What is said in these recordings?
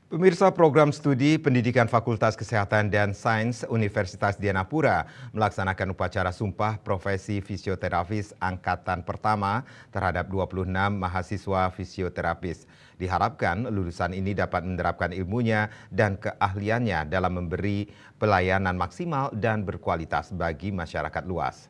Pemirsa program studi Pendidikan Fakultas Kesehatan dan Sains Universitas Dianapura melaksanakan upacara sumpah profesi fisioterapis angkatan pertama terhadap 26 mahasiswa fisioterapis. Diharapkan lulusan ini dapat menerapkan ilmunya dan keahliannya dalam memberi pelayanan maksimal dan berkualitas bagi masyarakat luas.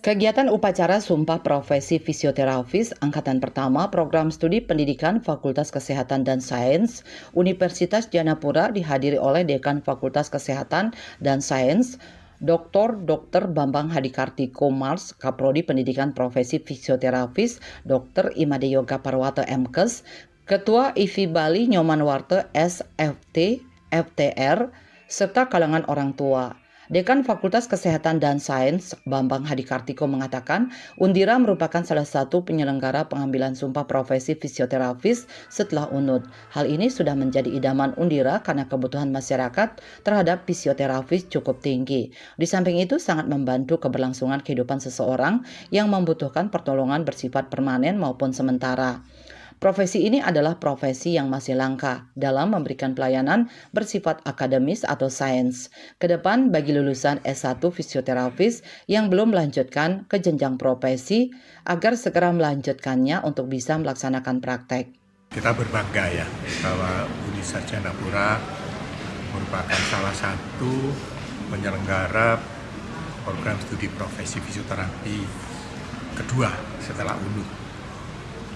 Kegiatan upacara Sumpah Profesi Fisioterapis Angkatan Pertama Program Studi Pendidikan Fakultas Kesehatan dan Sains Universitas Dianapura dihadiri oleh Dekan Fakultas Kesehatan dan Sains Dr. Bambang Hadikartiko Mars, Kaprodi Pendidikan Profesi Fisioterapis Dr. Imade Yoga Parwata MKes, Ketua IVI Bali Nyoman Warte SFT FTR, serta kalangan orang tua. Dekan Fakultas Kesehatan dan Sains Bambang Hadikartiko mengatakan Undira merupakan salah satu penyelenggara pengambilan sumpah profesi fisioterapis setelah UNUD. Hal ini sudah menjadi idaman Undira karena kebutuhan masyarakat terhadap fisioterapis cukup tinggi. Di samping itu sangat membantu keberlangsungan kehidupan seseorang yang membutuhkan pertolongan bersifat permanen maupun sementara. Profesi ini adalah profesi yang masih langka dalam memberikan pelayanan bersifat akademis atau sains. Kedepan bagi lulusan S1 fisioterapis yang belum melanjutkan ke jenjang profesi agar segera melanjutkannya untuk bisa melaksanakan praktek. Kita berbangga ya bahwa Universitas Dianapura merupakan salah satu penyelenggara program studi profesi fisioterapi kedua setelah UNUD.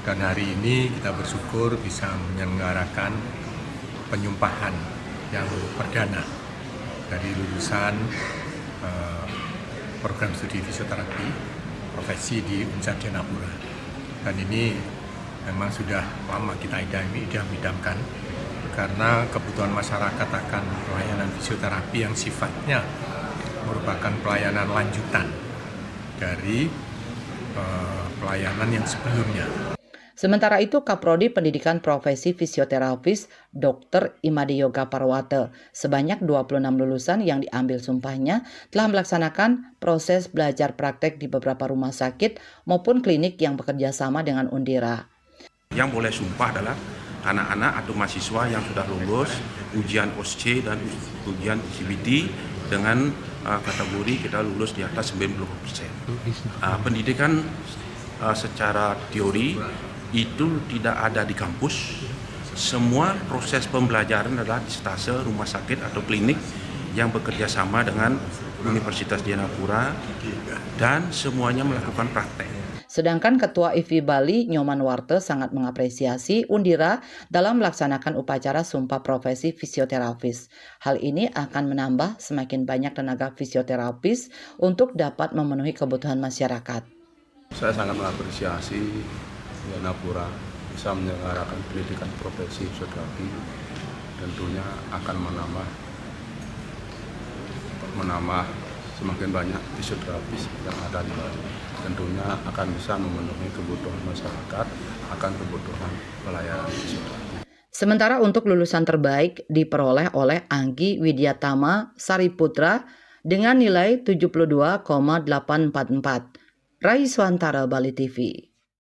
Dan hari ini kita bersyukur bisa menyelenggarakan penyumpahan yang perdana dari lulusan program studi fisioterapi profesi di Universitas Dianapura. Dan ini memang sudah lama kita idam-idamkan karena kebutuhan masyarakat akan pelayanan fisioterapi yang sifatnya merupakan pelayanan lanjutan dari pelayanan yang sebelumnya. Sementara itu, Kaprodi Pendidikan Profesi Fisioterapis Dr. Imade Yoga Parwata sebanyak 26 lulusan yang diambil sumpahnya telah melaksanakan proses belajar praktek di beberapa rumah sakit maupun klinik yang bekerja sama dengan Undira. Yang boleh sumpah adalah anak-anak atau mahasiswa yang sudah lulus ujian OSCE dan ujian CBT dengan kategori kita lulus di atas 90%. Pendidikan secara teori itu tidak ada di kampus. Semua proses pembelajaran adalah di stase rumah sakit atau klinik yang bekerja sama dengan Universitas Dianapura dan semuanya melakukan praktek. Sedangkan Ketua IVI Bali Nyoman Warte sangat mengapresiasi Undira dalam melaksanakan upacara sumpah profesi fisioterapis. Hal ini akan menambah semakin banyak tenaga fisioterapis untuk dapat memenuhi kebutuhan masyarakat. Saya sangat mengapresiasi Dianapura bisa menyelenggarakan pendidikan profesi fisioterapi, tentunya akan menambah semakin banyak fisioterapis yang ada di Bali. Tentunya akan bisa memenuhi kebutuhan masyarakat akan kebutuhan pelayanan fisioterapi. Sementara untuk lulusan terbaik diperoleh oleh Anggi Widyatama Sariputra dengan nilai 72,844. Raiswantara Bali TV.